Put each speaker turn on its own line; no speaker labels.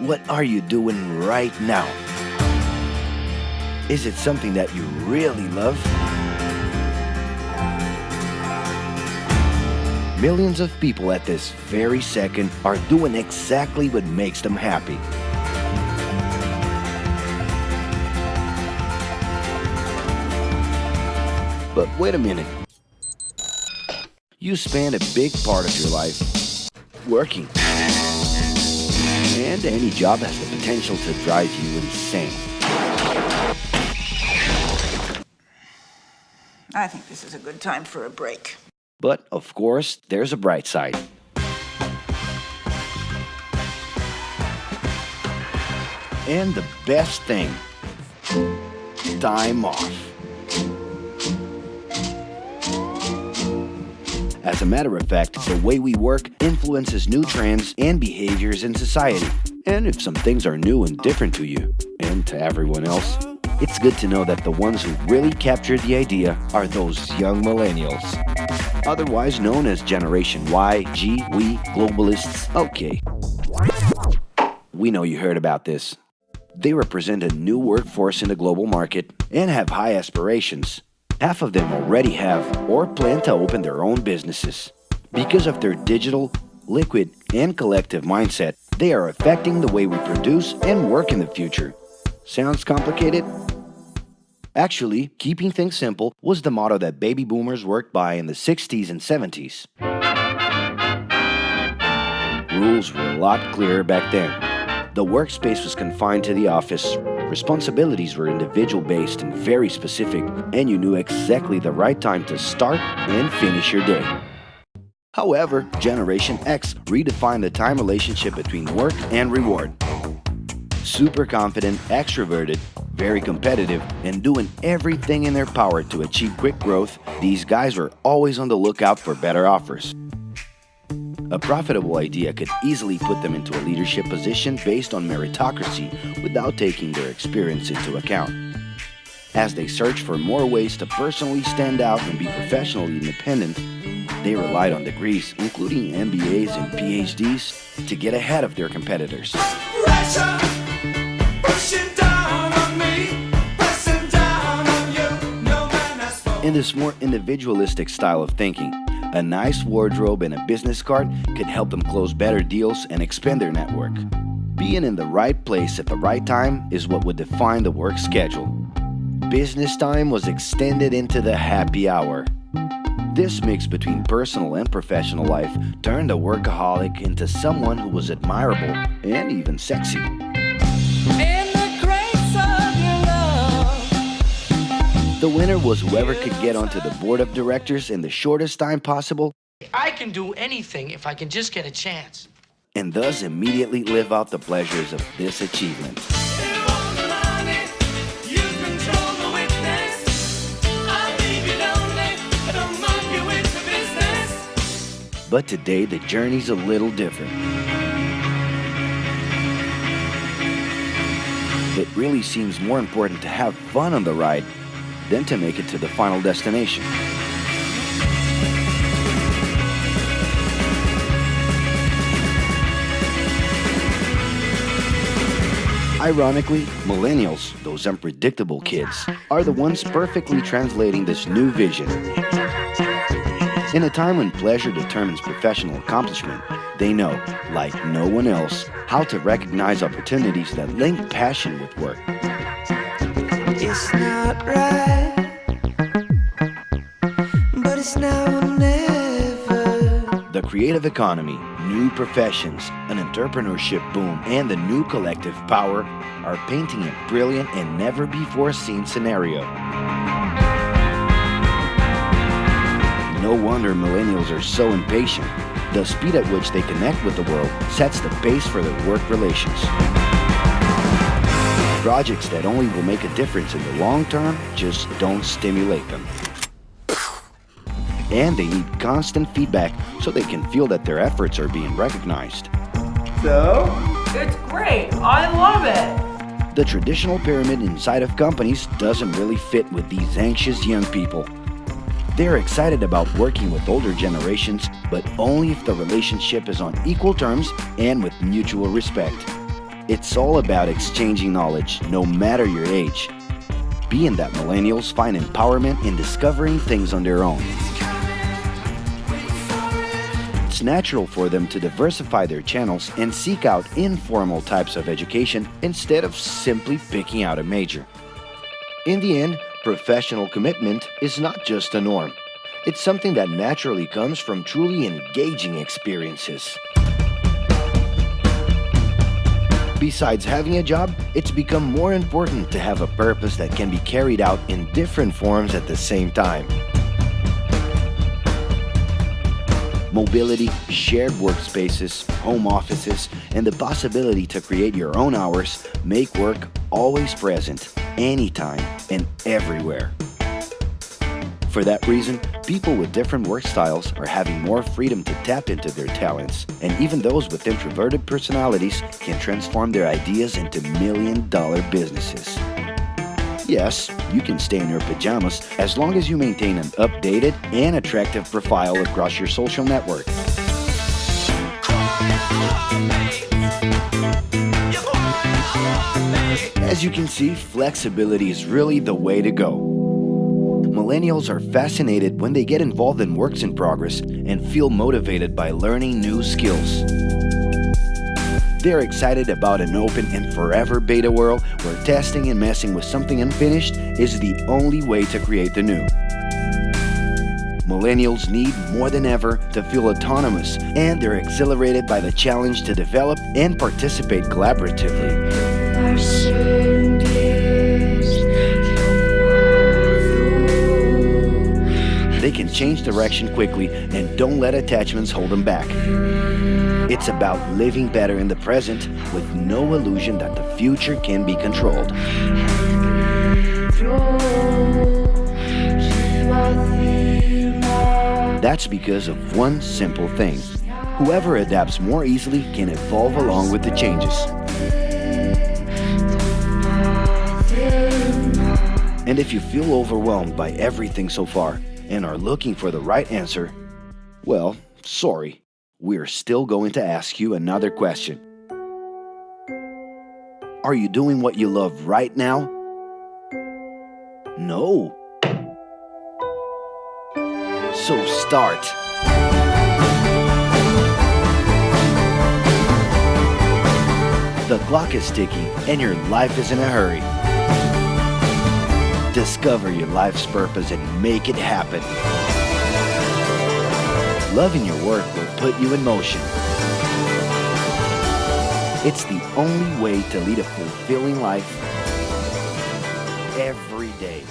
What are you doing right now? Is it something that you really love? Millions of people at this very second are doing exactly what makes them happy. But wait a minute. You spend a big part of your life working. And any job has the potential to drive you insane.
I think this is a good time for a break.
But, of course, there's a bright side. And the best thing, time off. As a matter of fact, the way we work influences new trends and behaviors in society. And if some things are new and different to you, and to everyone else, it's good to know that the ones who really captured the idea are those young millennials. Otherwise known as Generation Y, G, we, globalists. Okay. We know you heard about this. They represent a new workforce in the global market and have high aspirations. Half of them already have or plan to open their own businesses. Because of their digital, liquid, and collective mindset, they are affecting the way we produce and work in the future. Sounds complicated? Actually, keeping things simple was the motto that baby boomers worked by in the 60s and 70s. Rules were a lot clearer back then. The workspace was confined to the office. Responsibilities were individual-based and very specific, and you knew exactly the right time to start and finish your day. However, Generation X redefined the time relationship between work and reward. Super confident, extroverted, very competitive, and doing everything in their power to achieve quick growth, these guys were always on the lookout for better offers. A profitable idea could easily put them into a leadership position based on meritocracy without taking their experience into account. As they searched for more ways to personally stand out and be professionally independent, they relied on degrees, including MBAs and PhDs, to get ahead of their competitors. In this more individualistic style of thinking, a nice wardrobe and a business card could help them close better deals and expand their network. Being in the right place at the right time is what would define the work schedule. Business time was extended into the happy hour. This mix between personal and professional life turned a workaholic into someone who was admirable and even sexy. The winner was whoever could get onto the board of directors in the shortest time possible.
I can do anything if I can just get a chance.
And thus immediately live out the pleasures of this achievement. But today the journey's a little different. It really seems more important to have fun on the ride than to make it to the final destination. Ironically, millennials, those unpredictable kids, are the ones perfectly translating this new vision. In a time when pleasure determines professional accomplishment, they know, like no one else, how to recognize opportunities that link passion with work.
It's not right, but it's now or never.
The creative economy, new professions, an entrepreneurship boom, and the new collective power are painting a brilliant and never-before-seen scenario. No wonder millennials are so impatient. The speed at which they connect with the world sets the pace for their work relations. Projects that only will make a difference in the long term just don't stimulate them. And they need constant feedback so they can feel that their efforts are being recognized.
So?
It's great. I love it.
The traditional pyramid inside of companies doesn't really fit with these anxious young people. They're excited about working with older generations, but only if the relationship is on equal terms and with mutual respect. It's all about exchanging knowledge, no matter your age. Being that millennials find empowerment in discovering things on their own. It's natural for them to diversify their channels and seek out informal types of education instead of simply picking out a major. In the end, professional commitment is not just a norm. It's something that naturally comes from truly engaging experiences. Besides having a job, it's become more important to have a purpose that can be carried out in different forms at the same time. Mobility, shared workspaces, home offices, and the possibility to create your own hours make work always present, anytime and everywhere. For that reason, people with different work styles are having more freedom to tap into their talents, and even those with introverted personalities can transform their ideas into million-dollar businesses. Yes, you can stay in your pajamas as long as you maintain an updated and attractive profile across your social network. As you can see, flexibility is really the way to go. Millennials are fascinated when they get involved in works in progress and feel motivated by learning new skills. They're excited about an open and forever beta world where testing and messing with something unfinished is the only way to create the new. Millennials need more than ever to feel autonomous, and they're exhilarated by the challenge to develop and participate collaboratively. They can change direction quickly and don't let attachments hold them back. It's about living better in the present with no illusion that the future can be controlled. That's because of one simple thing. Whoever adapts more easily can evolve along with the changes. And if you feel overwhelmed by everything so far and are looking for the right answer, well, sorry, we're still going to ask you another question. Are you doing what you love right now? No. So start. The clock is ticking and your life is in a hurry. Discover your life's purpose and make it happen. Loving your work will put you in motion. It's the only way to lead a fulfilling life every day.